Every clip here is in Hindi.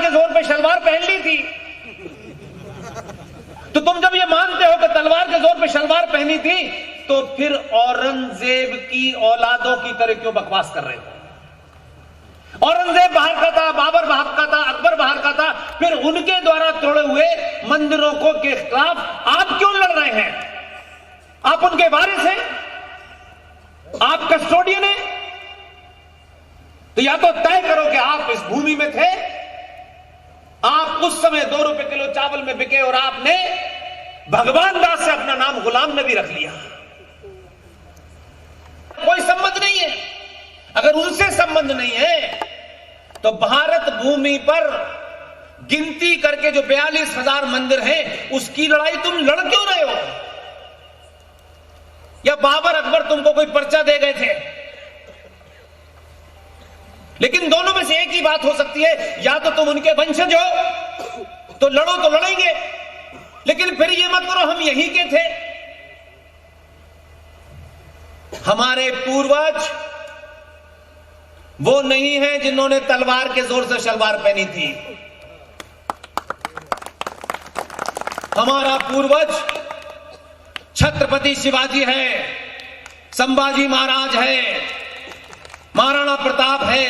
तलवार के जोर पे शलवार पहन ली थी। तो तुम जब ये मानते हो कि तलवार के जोर पे शलवार पहनी थी, तो फिर औरंगजेब की औलादों की तरह क्यों बकवास कर रहे हो? औरंगजेब बाहर का था, बाबर बाहर का था, अकबर बाहर का था, फिर उनके द्वारा तोड़े हुए मंदिरों को के खिलाफ आप क्यों लड़ रहे हैं? आप उनके वारिस हैं, आप कस्टोडियन हैं। तो या तो तय करो कि आप इस भूमि में थे, आप उस समय 2 रुपए किलो चावल में बिके और आपने भगवान दास से अपना नाम गुलाम नबी रख लिया। कोई संबंध नहीं है। अगर उनसे संबंध नहीं है तो भारत भूमि पर गिनती करके जो 42,000 मंदिर हैं, उसकी लड़ाई तुम लड़ क्यों रहे हो? या बाबर अकबर तुमको कोई पर्चा दे गए थे? लेकिन दोनों में से एक ही बात हो सकती है, या तो तुम उनके वंशज हो तो लड़ो, तो लड़ेंगे, लेकिन फिर ये मत करो हम यहीं के थे। हमारे पूर्वज वो नहीं है जिन्होंने तलवार के जोर से शलवार पहनी थी। हमारा पूर्वज छत्रपति शिवाजी है, संभाजी महाराज है, महाराणा प्रताप है,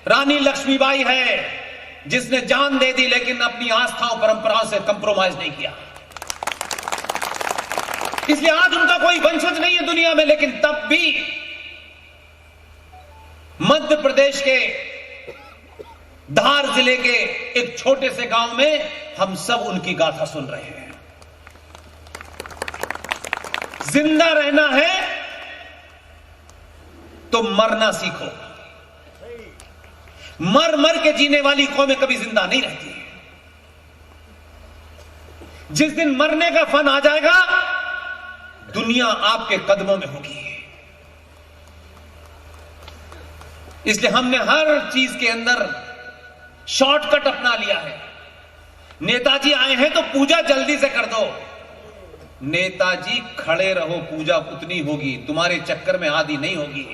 रानी लक्ष्मीबाई है, जिसने जान दे दी लेकिन अपनी आस्थाओं परंपराओं से कंप्रोमाइज नहीं किया। इसलिए आज उनका कोई वंशज नहीं है दुनिया में, लेकिन तब भी मध्य प्रदेश के धार जिले के एक छोटे से गांव में हम सब उनकी गाथा सुन रहे हैं। जिंदा रहना है तो मरना सीखो। मर मर के जीने वाली कौमें कभी जिंदा नहीं रहती। जिस दिन मरने का फन आ जाएगा, दुनिया आपके कदमों में होगी। इसलिए हमने हर चीज के अंदर शॉर्टकट अपना लिया है। नेताजी आए हैं तो पूजा जल्दी से कर दो। नेताजी खड़े रहो, पूजा उतनी होगी, तुम्हारे चक्कर में आधी नहीं होगी।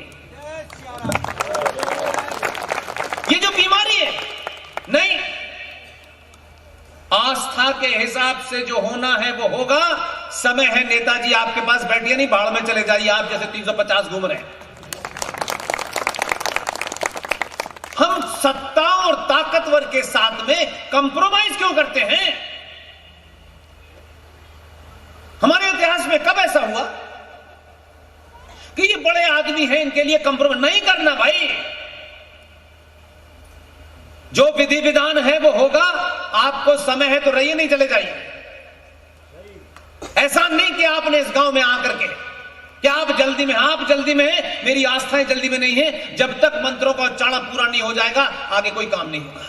ये जो बीमारी है, नहीं, आस्था के हिसाब से जो होना है वो होगा। समय है, नेताजी आपके पास बैठिए नहीं, बाढ़ में चले जाइए, आप जैसे 350 घूम रहे हैं। हम सत्ता और ताकतवर के साथ में कंप्रोमाइज क्यों करते हैं? हमारे इतिहास में कब ऐसा हुआ कि ये बड़े आदमी हैं, इनके लिए कंप्रोमाइज नहीं करना भाई। जो विधि विधान है वो होगा। आपको समय है तो रहिए, नहीं चले जाइए। ऐसा नहीं कि आपने इस गांव में आकर के क्या आप जल्दी में, आप जल्दी में है, मेरी आस्थाएं जल्दी में नहीं है। जब तक मंत्रों का उच्चारण पूरा नहीं हो जाएगा, आगे कोई काम नहीं होगा।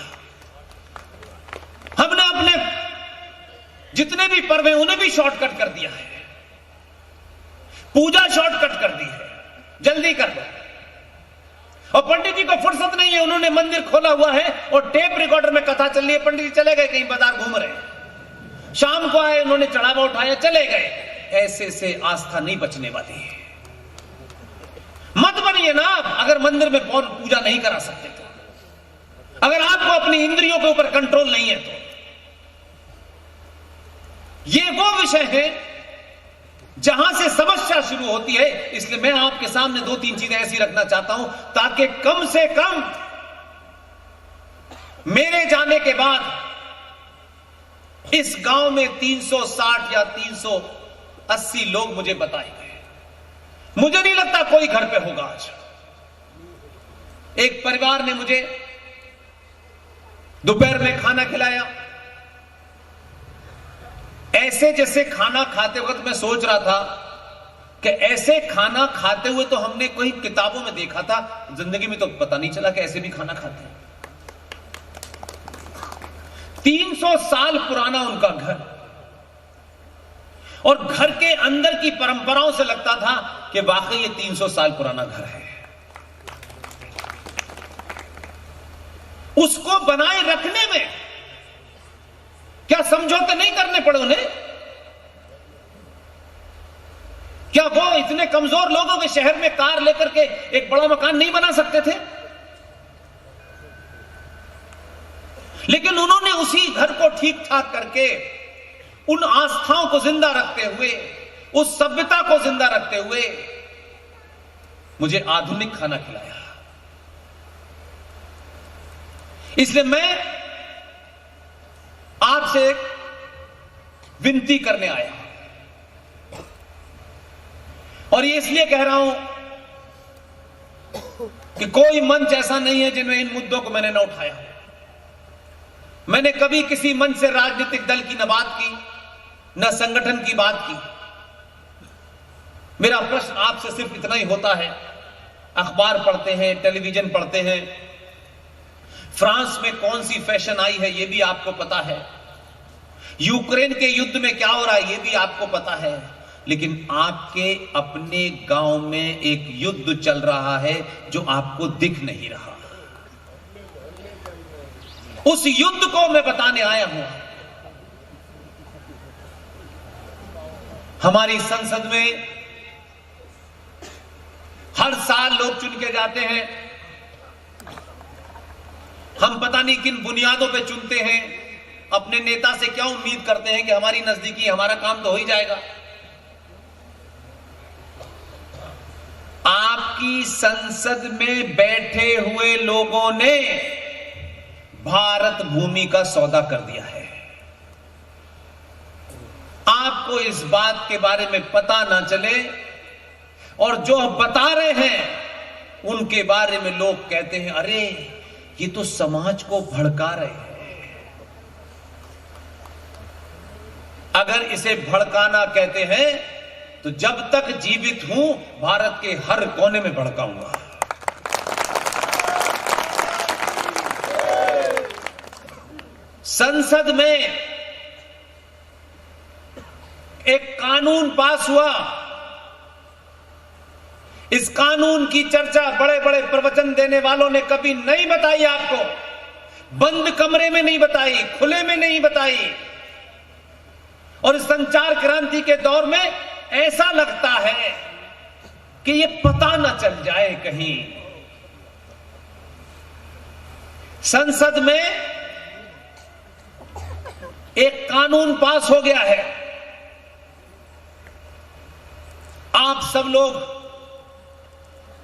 हमने अपने जितने भी पर्व हैं उन्हें भी शॉर्टकट कर दिया है। पूजा शॉर्टकट कर दी है, जल्दी कर दो। और पंडित जी को फुर्सत नहीं है, उन्होंने मंदिर खोला हुआ है और टेप रिकॉर्डर में कथा चल रही है। पंडित जी चले गए कहीं बाजार घूम रहे हैं, शाम को आए, उन्होंने चढ़ावा उठाया, चले गए। ऐसे से आस्था नहीं बचने वाली है। मत बनिए ना आप, अगर मंदिर में पूजा नहीं करा सकते तो। अगर आपको अपनी इंद्रियों के ऊपर कंट्रोल नहीं है तो। ये वो विषय है जहां से समस्या शुरू होती है। इसलिए मैं आपके सामने 2-3 चीजें ऐसी रखना चाहता हूं ताकि कम से कम मेरे जाने के बाद इस गांव में 360 या 380 लोग मुझे बताएंगे। मुझे नहीं लगता कोई घर पे होगा आज। एक परिवार ने मुझे दोपहर में खाना खिलाया। ऐसे जैसे खाना खाते वक्त मैं सोच रहा था कि ऐसे खाना खाते हुए तो हमने कोई किताबों में देखा था, जिंदगी में तो पता नहीं चला कि ऐसे भी खाना खाते हैं। 300 साल पुराना उनका घर, और घर के अंदर की परंपराओं से लगता था कि वाकई ये 300 साल पुराना घर है। उसको बनाए रखने में क्या समझौते नहीं करने पड़े उन्हें? क्या वो इतने कमजोर लोगों के शहर में कार लेकर के एक बड़ा मकान नहीं बना सकते थे? लेकिन उन्होंने उसी घर को ठीक ठाक करके, उन आस्थाओं को जिंदा रखते हुए, उस सभ्यता को जिंदा रखते हुए मुझे आधुनिक खाना खिलाया। इसलिए मैं आपसे एक विनती करने आया, और ये इसलिए कह रहा हूं कि कोई मंच ऐसा नहीं है जिनमें इन मुद्दों को मैंने न उठाया। मैंने कभी किसी मंच से राजनीतिक दल की न बात की, न संगठन की बात की। मेरा प्रश्न आपसे सिर्फ इतना ही होता है, अखबार पढ़ते हैं, टेलीविजन पढ़ते हैं, फ्रांस में कौन सी फैशन आई है यह भी आपको पता है, यूक्रेन के युद्ध में क्या हो रहा है यह भी आपको पता है, लेकिन आपके अपने गांव में एक युद्ध चल रहा है जो आपको दिख नहीं रहा। उस युद्ध को मैं बताने आया हूं। हमारी संसद में हर साल लोग चुन के जाते हैं। हम पता नहीं किन बुनियादों पे चुनते हैं, अपने नेता से क्या उम्मीद करते हैं कि हमारी नजदीकी हमारा काम तो हो ही जाएगा। आपकी संसद में बैठे हुए लोगों ने भारत भूमि का सौदा कर दिया है। आपको इस बात के बारे में पता ना चले, और जो बता रहे हैं उनके बारे में लोग कहते हैं अरे ये तो समाज को भड़का रहे हैं। अगर इसे भड़काना कहते हैं तो जब तक जीवित हूं भारत के हर कोने में भड़काऊंगा। संसद में एक कानून पास हुआ। इस कानून की चर्चा बड़े बड़े प्रवचन देने वालों ने कभी नहीं बताई आपको, बंद कमरे में नहीं बताई, खुले में नहीं बताई। और संचार क्रांति के दौर में ऐसा लगता है कि ये पता न चल जाए कहीं। संसद में एक कानून पास हो गया है। आप सब लोग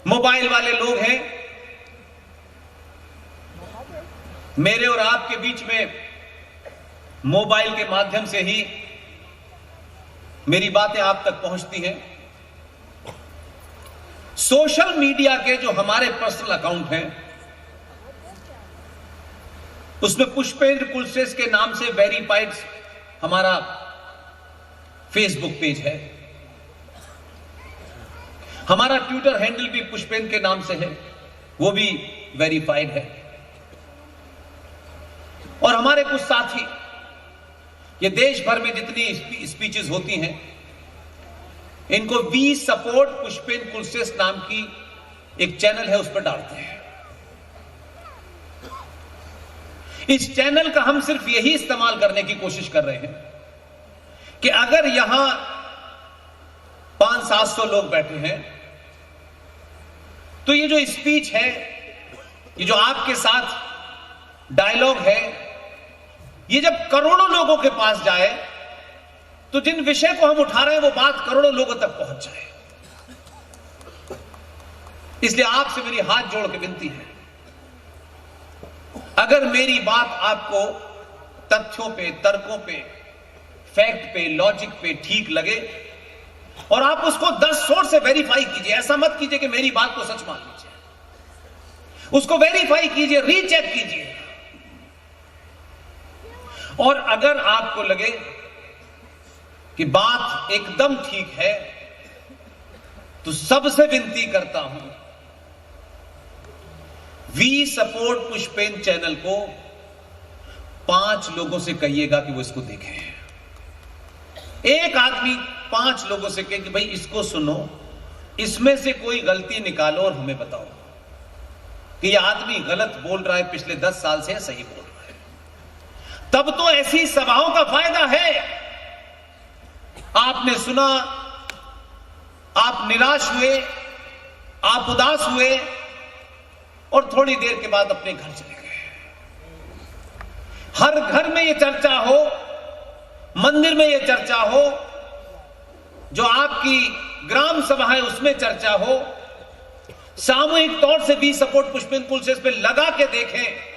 मोबाइल वाले लोग हैं। मेरे और आपके बीच में मोबाइल के माध्यम से ही मेरी बातें आप तक पहुंचती हैं। सोशल मीडिया के जो हमारे पर्सनल अकाउंट हैं उसमें पुष्पेंद्र कुलश्रेष्ठ के नाम से वेरीफाइड हमारा फेसबुक पेज है। हमारा ट्विटर हैंडल भी पुष्पेंद्र के नाम से है, वो भी वेरीफाइड है। और हमारे कुछ साथी, ये देश भर में जितनी स्पीचेस होती हैं, इनको वी सपोर्ट पुष्पेंद्र कुलश्रेष्ठ नाम की एक चैनल है, उस पर डालते हैं। इस चैनल का हम सिर्फ यही इस्तेमाल करने की कोशिश कर रहे हैं कि अगर यहां 500-700 लोग बैठे हैं तो ये जो स्पीच है, ये जो आपके साथ डायलॉग है, ये जब करोड़ों लोगों के पास जाए तो जिन विषय को हम उठा रहे हैं वो बात करोड़ों लोगों तक पहुंच जाए। इसलिए आपसे मेरी हाथ जोड़ के विनती है, अगर मेरी बात आपको तथ्यों पे, तर्कों पे, फैक्ट पे, लॉजिक पे ठीक लगे और आप उसको 10 सोर्स से वेरीफाई कीजिए। ऐसा मत कीजिए कि मेरी बात को सच मान लीजिए, उसको वेरीफाई कीजिए, रीचेक कीजिए। और अगर आपको लगे कि बात एकदम ठीक है तो सबसे विनती करता हूं, वी सपोर्ट पुष्पेंद्र चैनल को 5 लोगों से कहिएगा कि वो इसको देखें। एक आदमी 5 लोगों से कहे कि भाई इसको सुनो, इसमें से कोई गलती निकालो और हमें बताओ कि यह आदमी गलत बोल रहा है पिछले 10 साल से या सही बोल रहा है। तब तो ऐसी सभाओं का फायदा है। आपने सुना, आप निराश हुए, आप उदास हुए और थोड़ी देर के बाद अपने घर चले गए। हर घर में ये चर्चा हो, मंदिर में ये चर्चा हो, जो आपकी ग्राम सभा है उसमें चर्चा हो, सामूहिक तौर से भी सपोर्ट पुष्पिन पुलसेस पे लगा के देखें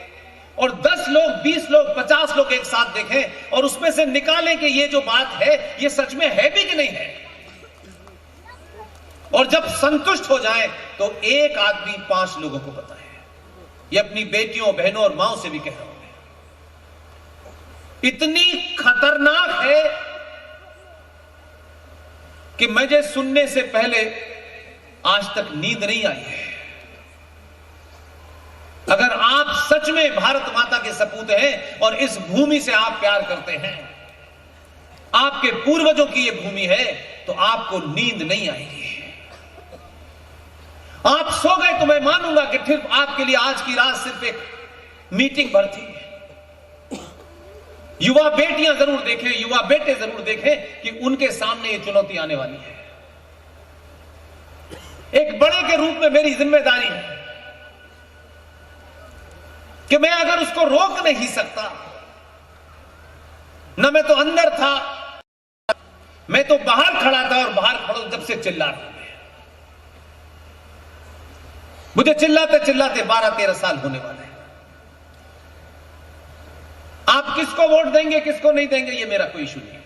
और 10 लोग, 20 लोग, 50 लोग एक साथ देखें और उसमें से निकालें कि ये जो बात है ये सच में है भी कि नहीं है। और जब संतुष्ट हो जाए तो एक आदमी 5 लोगों को बताए। ये अपनी बेटियों, बहनों और माओं से भी कह रहा हूं। इतनी खतरनाक है कि मुझे सुनने से पहले आज तक नींद नहीं आई है। अगर आप सच में भारत माता के सपूत हैं और इस भूमि से आप प्यार करते हैं, आपके पूर्वजों की यह भूमि है, तो आपको नींद नहीं आएगी। आप सो गए तो मैं मानूंगा कि फिर आपके लिए आज की रात सिर्फ एक मीटिंग भर थी। युवा बेटियां जरूर देखें, युवा बेटे जरूर देखें कि उनके सामने ये चुनौती आने वाली है। एक बड़े के रूप में मेरी जिम्मेदारी है कि मैं अगर उसको रोक नहीं सकता, ना मैं तो अंदर था, मैं तो बाहर खड़ा था और बाहर खड़ो जब से चिल्ला रहा हूं। मुझे चिल्लाते चिल्लाते 12-13 साल होने वाले हैं। आप किसको वोट देंगे, किसको नहीं देंगे, ये मेरा कोई इशू नहीं है,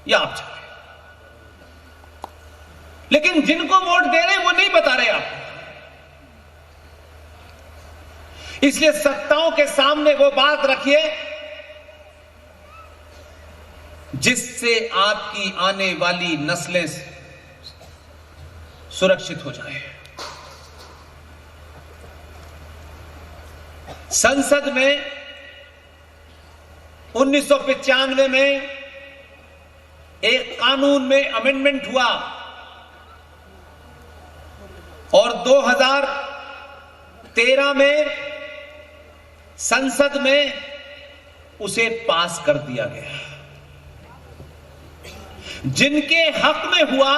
ये आप चाहें। लेकिन जिनको वोट दे रहे हैं वो नहीं बता रहे आपको। इसलिए सत्ताओं के सामने वो बात रखिए जिससे आपकी आने वाली नस्लें सुरक्षित हो जाए। संसद में 1995 में एक कानून में अमेंडमेंट हुआ और 2013 में संसद में उसे पास कर दिया गया। जिनके हक में हुआ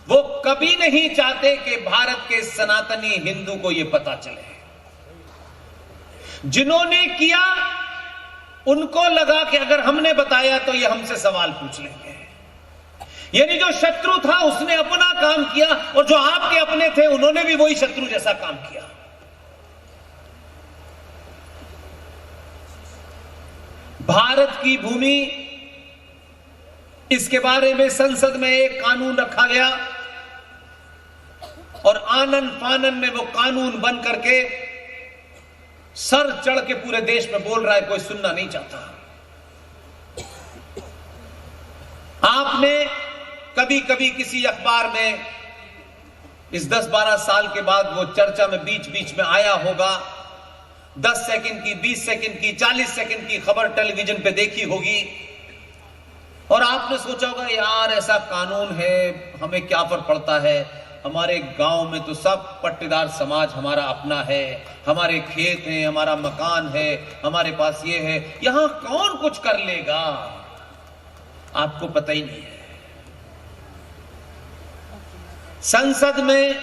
वो कभी नहीं चाहते कि भारत के सनातनी हिंदू को यह पता चले। जिन्होंने किया उनको लगा कि अगर हमने बताया तो ये हमसे सवाल पूछ लेंगे। यानी जो शत्रु था उसने अपना काम किया और जो आपके अपने थे उन्होंने भी वही शत्रु जैसा काम किया। भारत की भूमि, इसके बारे में संसद में एक कानून रखा गया और आनन फानन में वो कानून बन करके सर चढ़ के पूरे देश में बोल रहा है, कोई सुनना नहीं चाहता। आपने कभी कभी किसी अखबार में इस 10-12 साल के बाद वो चर्चा में बीच बीच में आया होगा, 10 सेकंड की, 20 सेकंड की, 40 सेकंड की खबर टेलीविजन पे देखी होगी और आपने सोचा होगा यार ऐसा कानून है, हमें क्या फर्क पड़ता है, हमारे गांव में तो सब पट्टेदार समाज हमारा अपना है, हमारे खेत हैं, हमारा मकान है, हमारे पास ये है, यहां कौन कुछ कर लेगा। आपको पता ही नहीं है। संसद में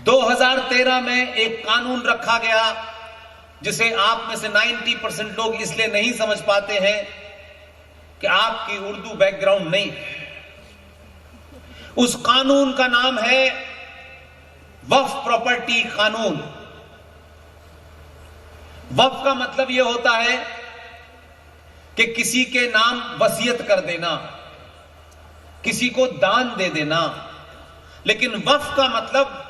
2013 में एक कानून रखा गया जिसे आप में से 90% लोग इसलिए नहीं समझ पाते हैं कि आपकी उर्दू बैकग्राउंड नहीं है। उस कानून का नाम है वक्फ प्रॉपर्टी कानून। वक्फ का मतलब यह होता है कि किसी के नाम वसीयत कर देना, किसी को दान दे देना। लेकिन वक्फ का मतलब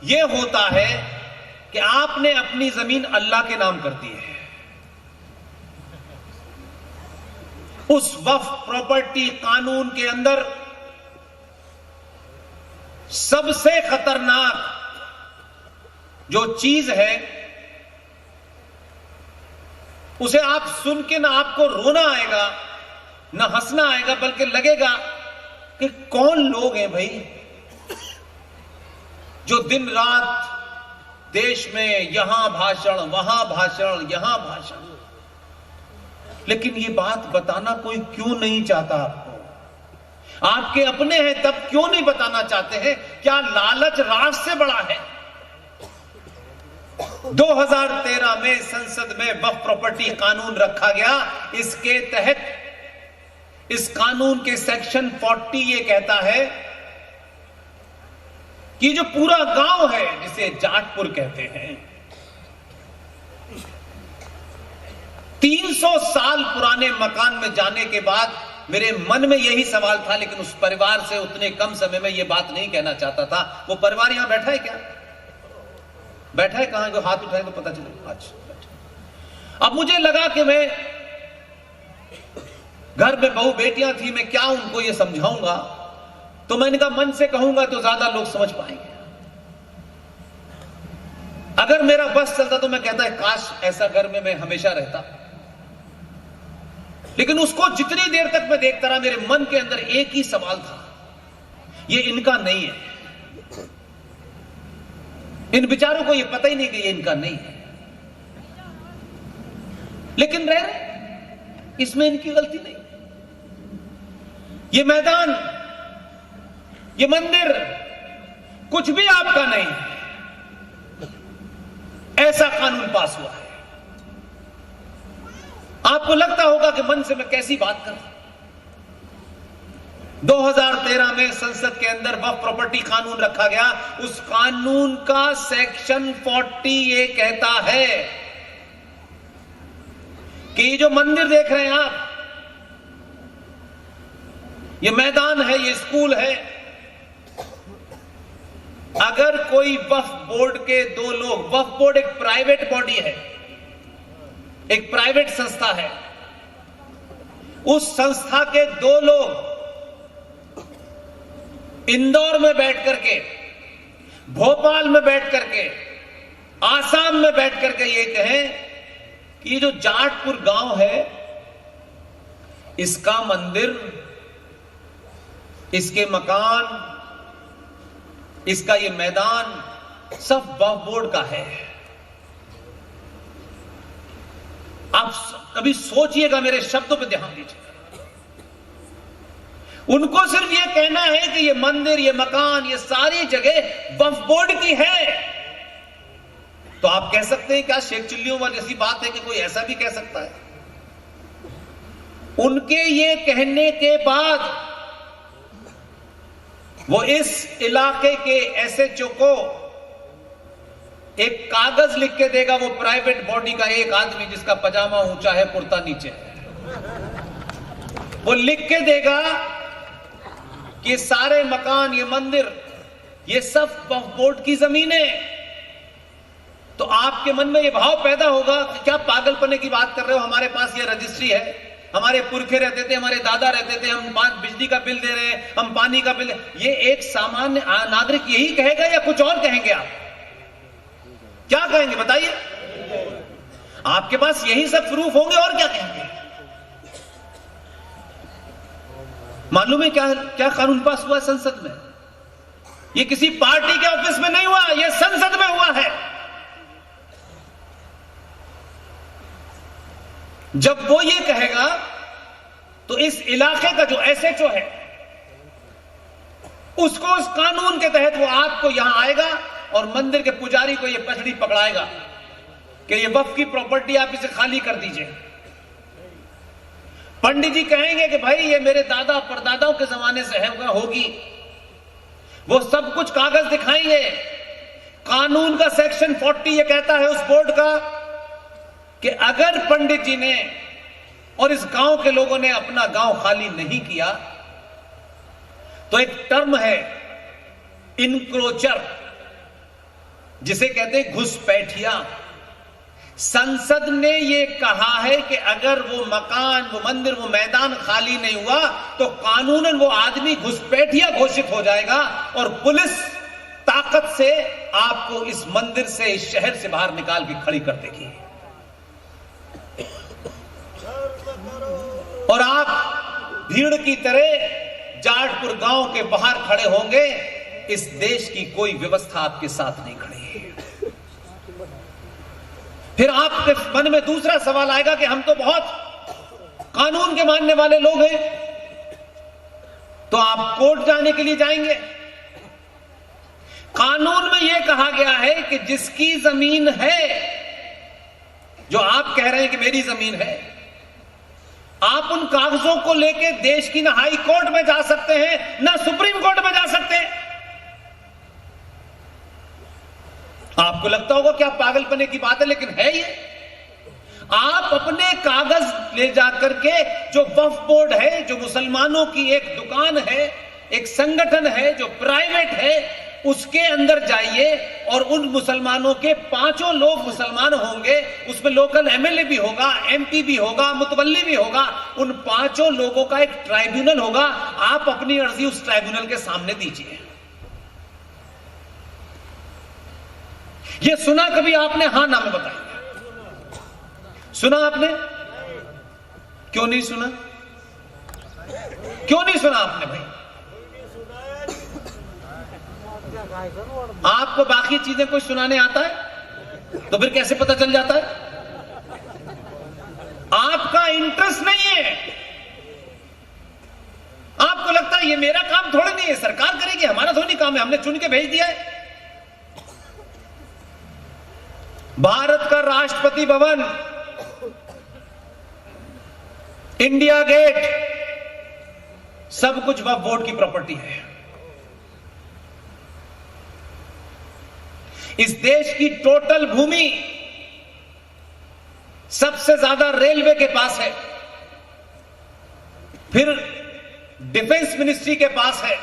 यह होता है कि आपने अपनी जमीन अल्लाह के नाम कर दी है। उस वक्फ प्रॉपर्टी कानून के अंदर सबसे खतरनाक जो चीज है उसे आप सुन के ना आपको रोना आएगा ना हंसना आएगा, बल्कि लगेगा कि कौन लोग हैं भाई जो दिन रात देश में यहां भाषण, वहां भाषण, यहां भाषण। लेकिन ये बात बताना कोई क्यों नहीं चाहता आपको? आपके अपने हैं तब क्यों नहीं बताना चाहते हैं? क्या लालच राज से बड़ा है? 2013 में संसद में वक्फ प्रॉपर्टी कानून रखा गया। इसके तहत इस कानून के सेक्शन 40 ये कहता है कि जो पूरा गांव है जिसे जाटपुर कहते हैं, 300 साल पुराने मकान में जाने के बाद मेरे मन में यही सवाल था, लेकिन उस परिवार से उतने कम समय में यह बात नहीं कहना चाहता था। वो परिवार यहां बैठा है क्या? बैठा है? कहां? को हाथ उठाए तो पता चले। अच्छा, अब मुझे लगा कि मैं घर में बहू बेटियां थी, मैं क्या उनको ये समझाऊंगा, तो मैंने कहा मन से कहूंगा तो ज्यादा लोग समझ पाएंगे। अगर मेरा बस चलता तो मैं कहता है काश ऐसा घर में मैं हमेशा रहता, लेकिन उसको जितनी देर तक मैं देखता रहा मेरे मन के अंदर एक ही सवाल था, ये इनका नहीं है। इन बेचारों को ये पता ही नहीं कि ये इनका नहीं है, लेकिन रह रहे, इसमें इनकी गलती नहीं। ये मैदान, ये मंदिर कुछ भी आपका नहीं है, ऐसा कानून पास हुआ है। आपको लगता होगा कि मन से मैं कैसी बात कर रहा हूं। 2013 में संसद के अंदर वक्फ प्रॉपर्टी कानून रखा गया। उस कानून का सेक्शन 40 ये कहता है कि ये जो मंदिर देख रहे हैं आप, ये मैदान है, ये स्कूल है, अगर कोई वक्फ बोर्ड के दो लोग, वक्फ बोर्ड एक प्राइवेट बॉडी है, एक प्राइवेट संस्था है, उस संस्था के दो लोग इंदौर में बैठ करके, भोपाल में बैठ करके, आसाम में बैठ करके ये कहें कि ये जो जाटपुर गांव है, इसका मंदिर, इसके मकान, इसका ये मैदान सब वक्फ बोर्ड का है। आप कभी सोचिएगा, मेरे शब्दों पे ध्यान दीजिएगा। उनको सिर्फ ये कहना है कि ये मंदिर, ये मकान, ये सारी जगह वक्फ बोर्ड की है। तो आप कह सकते हैं क्या शेख चिल्लियों वाली जैसी बात है कि कोई ऐसा भी कह सकता है? उनके ये कहने के बाद वो इस इलाके के एसएचओ को एक कागज लिख के देगा, वो प्राइवेट बॉडी का एक आदमी जिसका पजामा ऊंचा है, कुर्ता नीचे है, वो लिख के देगा कि सारे मकान, ये मंदिर, ये सब वक्फ बोर्ड की जमीन है। तो आपके मन में ये भाव पैदा होगा कि क्या पागलपने की बात कर रहे हो, हमारे पास ये रजिस्ट्री है, हमारे पुरखे रहते थे, हमारे दादा रहते थे, हम बिजली का बिल दे रहे हैं, हम पानी का बिल। ये एक सामान्य नागरिक यही कहेगा या कुछ और कहेंगे? आप क्या कहेंगे बताइए? आपके पास यही सब प्रूफ होंगे, और क्या कहेंगे? मालूम है क्या क्या कानून पास हुआ संसद में? ये किसी पार्टी के ऑफिस में नहीं हुआ, ये संसद में हुआ है। जब वो ये कहेगा तो इस इलाके का जो एसएचओ है, उसको उस कानून के तहत वो आपको यहां आएगा और मंदिर के पुजारी को ये पछड़ी पकड़ाएगा कि ये वक्फ की प्रॉपर्टी, आप इसे खाली कर दीजिए। पंडित जी कहेंगे कि भाई ये मेरे दादा परदादाओं के जमाने से है, होगी, वो सब कुछ कागज दिखाएंगे। कानून का सेक्शन 40 ये कहता है उस बोर्ड का कि अगर पंडित जी ने और इस गांव के लोगों ने अपना गांव खाली नहीं किया तो एक टर्म है इनक्रोचर, जिसे कहते हैं घुसपैठिया। संसद ने यह कहा है कि अगर वो मकान, वो मंदिर, वो मैदान खाली नहीं हुआ तो कानूनन वो आदमी घुसपैठिया घोषित हो जाएगा और पुलिस ताकत से आपको इस मंदिर से, इस शहर से बाहर निकाल के खड़ी कर देगी और आप भीड़ की तरह जाटपुर गांव के बाहर खड़े होंगे। इस देश की कोई व्यवस्था आपके साथ नहीं खड़ी है। फिर आपके मन में दूसरा सवाल आएगा कि हम तो बहुत कानून के मानने वाले लोग हैं, तो आप कोर्ट जाने के लिए जाएंगे। कानून में यह कहा गया है कि जिसकी जमीन है, जो आप कह रहे हैं कि मेरी जमीन है, आप उन कागजों को लेके देश की ना हाई कोर्ट में जा सकते हैं ना सुप्रीम कोर्ट में जा सकते हैं। आपको लगता होगा कि आप पागलपने की बात है, लेकिन है ये। आप अपने कागज ले जाकर के, जो वक्फ बोर्ड है, जो मुसलमानों की एक दुकान है, एक संगठन है जो प्राइवेट है, उसके अंदर जाइए और उन मुसलमानों के 5 लोग मुसलमान होंगे, उसमें लोकल एमएलए भी होगा, एमपी भी होगा, मुतवल्ली भी होगा, उन 5 लोगों का एक ट्राइब्यूनल होगा। आप अपनी अर्जी उस ट्राइब्यूनल के सामने दीजिए। यह सुना कभी आपने? हां ना में बताइए। सुना आपने? क्यों नहीं सुना? क्यों नहीं सुना आपने भाई? आपको बाकी चीजें कोई सुनाने आता है तो फिर कैसे पता चल जाता है? आपका इंटरेस्ट नहीं है। आपको लगता है ये मेरा काम थोड़ा नहीं है, सरकार करेगी, हमारा थोड़ी काम है, हमने चुन के भेज दिया है। भारत का राष्ट्रपति भवन, इंडिया गेट, सब कुछ वक्फ बोर्ड की प्रॉपर्टी है। इस देश की टोटल भूमि सबसे ज्यादा रेलवे के पास है, फिर डिफेंस मिनिस्ट्री के पास है,